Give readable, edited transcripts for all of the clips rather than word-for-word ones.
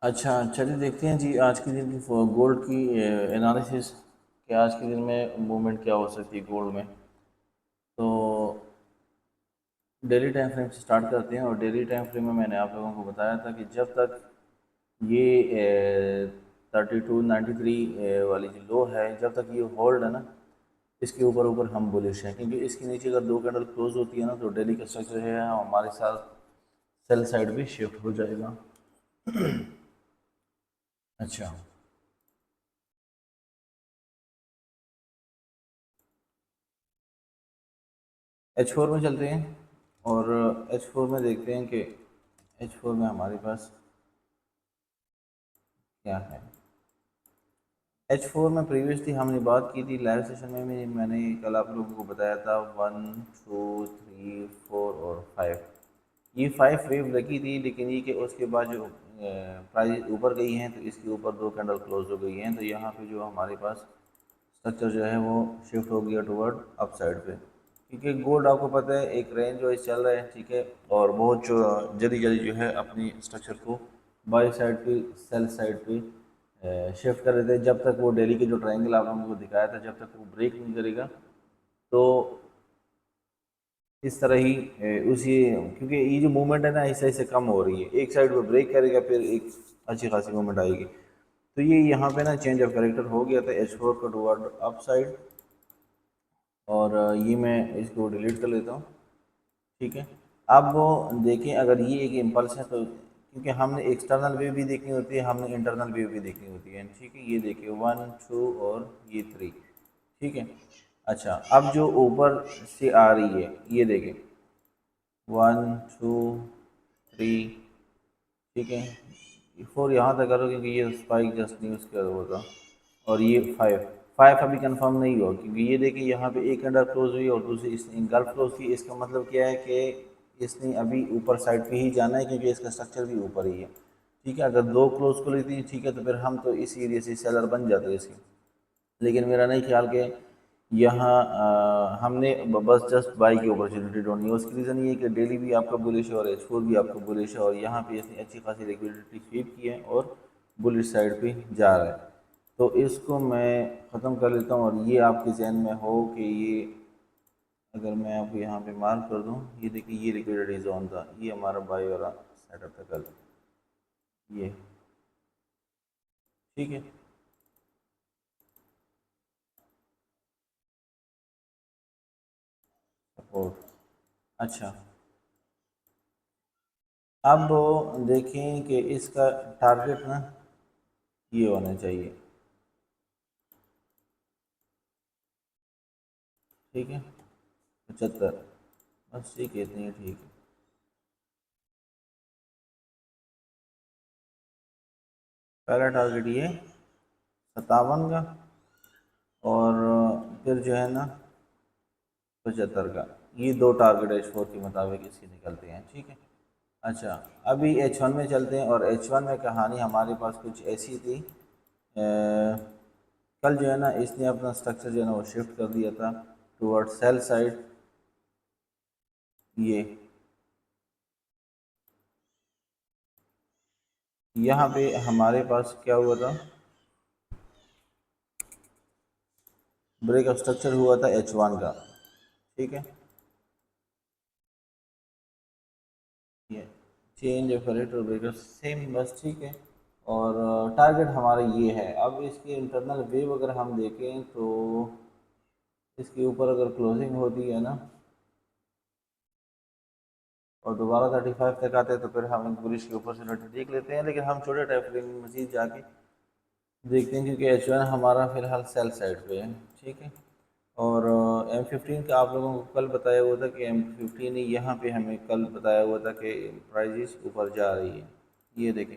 अच्छा, चलिए देखते हैं जी आज के दिन की गोल्ड की एनालिसिस कि आज के दिन में मूवमेंट क्या हो सकती है गोल्ड में। तो डेली टाइम फ्रेम से स्टार्ट करते हैं और डेली टाइम फ्रेम में मैंने आप लोगों को बताया था कि जब तक ये 3293 वाली जो लो है, जब तक ये होल्ड है ना, इसके ऊपर ऊपर हम बुलिश हैं, क्योंकि इसके नीचे अगर दो कैंडल क्लोज होती है ना तो डेली का स्ट्रक्चर है हमारे साथ सेल साइड भी शिफ्ट हो जाएगा। अच्छा, H4 में चलते हैं और H4 में देखते हैं कि H4 में हमारे पास क्या है। H4 में प्रीवियसली हमने बात की थी लाइव सेशन में भी, मैंने कल आप लोगों को बताया था 1 2 3 4 और 5, ये 5 वेव लगी थी, लेकिन ये कि उसके बाद जो प्राइस ऊपर गई हैं तो इसके ऊपर दो कैंडल क्लोज हो गई हैं, तो यहाँ पे जो हमारे पास स्ट्रक्चर जो है वो शिफ्ट हो गया टुवर्ड अप साइड पे, क्योंकि गोल्ड आपको पता है एक रेंज वाइज चल रहा है, ठीक है, और बहुत जो जल्दी जल्दी जो है अपनी स्ट्रक्चर को बाई साइड पे सेल साइड पे शिफ्ट कर देते हैं। जब तक वो डेली के जो ट्रायंगल आप लोगों को दिखाया था, जब तक वो ब्रेक नहीं करेगा तो इस तरह ही उसी, क्योंकि ये जो मूवमेंट है ना ऐसे ऐसे कम हो रही है, एक साइड पे ब्रेक करेगा फिर एक अच्छी खासी मूवमेंट आएगी। तो ये यहाँ पे ना चेंज ऑफ करेक्टर हो गया था H4 का टुवर्ड अप साइड, और ये मैं इसको डिलीट कर लेता हूँ, ठीक है। अब वो देखें, अगर ये एक इम्पल्स है तो, क्योंकि हमने एक्सटर्नल वेव भी देखनी होती है, हमने इंटरनल वेव भी देखनी होती है, ठीक है। ये देखिए 1 2 और ये 3, ठीक है। अच्छा, अब जो ऊपर से आ रही है ये देखें 1 2 3, ठीक है। 4 यहाँ तक करो क्योंकि ये स्पाइक जस्ट नहीं उसके होगा, और ये 5 अभी कंफर्म नहीं हुआ, क्योंकि ये देखिए यहाँ पे एक अंडर क्लोज हुई और दूसरी इसने गल्फ क्लोज की। इसका मतलब क्या है कि इसने अभी ऊपर साइड पे ही जाना है, क्योंकि इसका स्ट्रक्चर भी ऊपर ही है, ठीक है। अगर दो क्लोज खुली थी, ठीक है, तो फिर हम तो इस एरिया से सेलर बन जाते इसके, लेकिन मेरा नहीं ख्याल के यहाँ हमने बस जस्ट बाई की अपॉर्चुनिटी ढूंढनी है। उसकी रीज़न ये है कि डेली भी आपका बुलिश है और H4 भी आपका बुलिश है, और यहाँ पे इसने अच्छी खासी लिक्विडिटी स्वीप की है और बुलिश साइड पे जा रहा है। तो इसको मैं ख़त्म कर लेता हूँ, और ये आपके जहन में हो कि ये, अगर मैं आपको यहाँ पे मार्क कर दूँ, ये देखिए ये लिक्विडिटी जोन था, ये हमारा बाई वाला सेटअप था कल, ये, ठीक है। सपोर्ट, अच्छा, अब देखें कि इसका टारगेट ना ये होना चाहिए, ठीक है, 75, बस ठीक है, इतनी है, ठीक है। पहला टारगेट ये 57 का, और फिर जो है ना 75 का, ये दो टारगेट H4 के मुताबिक इसके निकलते हैं, ठीक है। अच्छा, अभी H1 में चलते हैं, और H1 में कहानी हमारे पास कुछ ऐसी थी, कल जो है ना इसने अपना स्ट्रक्चर जो है ना वो शिफ्ट कर दिया था टुवर्ड सेल साइड, ये यहाँ पे हमारे पास क्या हुआ था, ब्रेक ऑफ स्ट्रक्चर हुआ था H1 का, ठीक है। ये change of character break same, बस ठीक है। और टारगेट हमारा ये है। अब इसकी इंटरनल वेव अगर हम देखें तो इसके ऊपर अगर क्लोजिंग होती है ना और दोबारा 35 तक आते हैं तो फिर हम बुलिश के ऊपर से लड़ते देख लेते हैं, लेकिन हम छोटे टाइम फ्रेम में मजीद जाके देखते हैं, क्योंकि H1 हमारा फिलहाल सेल साइड पे है, ठीक है। और M15 का आप लोगों को कल बताया हुआ था कि M15 ने यहाँ पे हमें कल बताया हुआ था कि प्राइजेस ऊपर जा रही है, ये देखें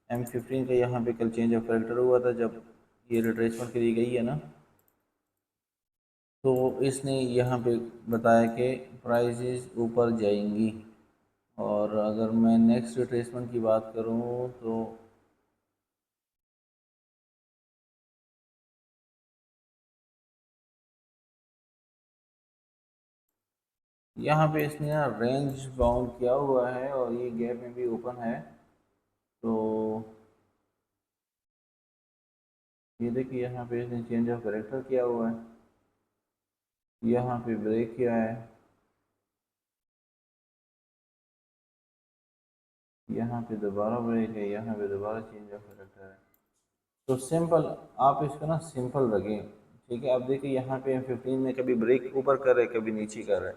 M15 का यहाँ पे कल चेंज ऑफ करेक्टर हुआ था, जब ये रिट्रेसमेंट के लिए गई है ना, तो इसने यहाँ पे बताया कि प्राइजेस ऊपर जाएंगी। और अगर मैं नेक्स्ट रिट्रेसमेंट की बात करूँ तो यहाँ पे इसने ना रेंज बाउंड किया हुआ है और ये गैप में भी ओपन है, तो ये देखिए यहाँ पे इसने चेंज ऑफ करेक्टर किया हुआ है, यहाँ पे ब्रेक किया है, यहाँ पे दोबारा ब्रेक है, यहाँ पे दोबारा चेंज ऑफ करेक्टर है। तो सिंपल आप इसको ना सिंपल रखें, ठीक है। आप देखिए यहाँ पे M15 में कभी ब्रेक ऊपर कर रहे कभी नीचे कर रहे,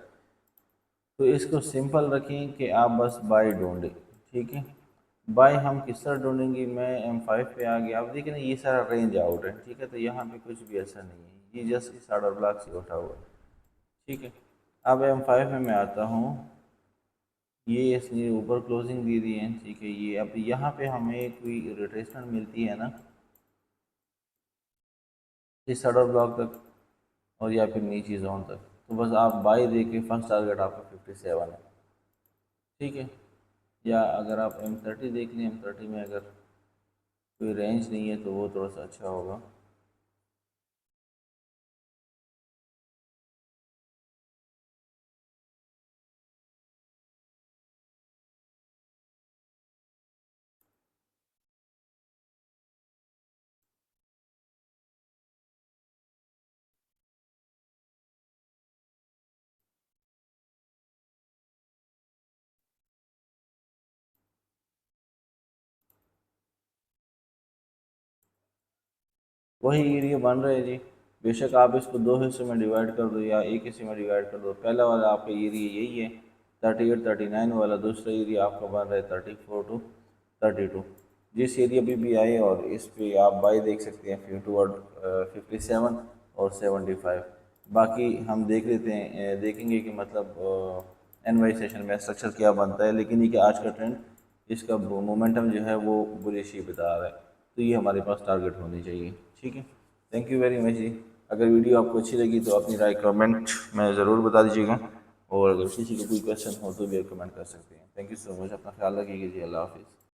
तो इसको सिंपल रखें कि आप बस बाय ढूंढें, ठीक है। बाय हम किस तरह ढूंढेंगे, मैं M5 पे आ गया, आप देखिए ना ये सारा रेंज आउट है, ठीक है। तो यहाँ पे कुछ भी ऐसा नहीं है, ये जस्ट इस ऑर्डर ब्लॉक से उठा हुआ है, ठीक है। अब M5 में मैं आता हूँ, ये इसने ऊपर क्लोजिंग दे दी है, ठीक है। ये अब यहाँ पे हमें कोई रिट्रेसमेंट मिलती है ना इस ऑर्डर ब्लॉक तक और या फिर नीचे जोन तक, तो बस आप बाई दे के फर्स्ट टारगेट आपका 57 है, ठीक है। या अगर आप M30 देख लें, M30 में अगर कोई रेंज नहीं है तो वो थोड़ा सा अच्छा होगा। वही एरिया बन रहे हैं जी। बेशक आप इसको दो हिस्सों में डिवाइड कर दो या एक हिस्से में डिवाइड कर दो, पहला वाला आपका एरिया यही है 38-39 वाला, दूसरा एरिया आपका बन रहा है 34 to 32। जिस एरिया पे भी आए और इस पे आप बाई देख सकते हैं 57 और 75। बाकी हम देख लेते हैं, देखेंगे कि मतलब एन वाई सेशन में स्ट्रक्चर क्या बनता है, लेकिन ये कि आज का ट्रेंड इसका मोमेंटम जो है वो बुलिश ही बता रहा है, तो ये हमारे पास टारगेट होनी चाहिए, ठीक है। थैंक यू वेरी मच जी। अगर वीडियो आपको अच्छी लगी तो अपनी राय कमेंट में ज़रूर बता दीजिएगा, और अगर किसी को कोई क्वेश्चन हो तो भी कमेंट कर सकते हैं। थैंक यू सो मच, अपना ख्याल रखिएगा जी, अल्लाह हाफिज़।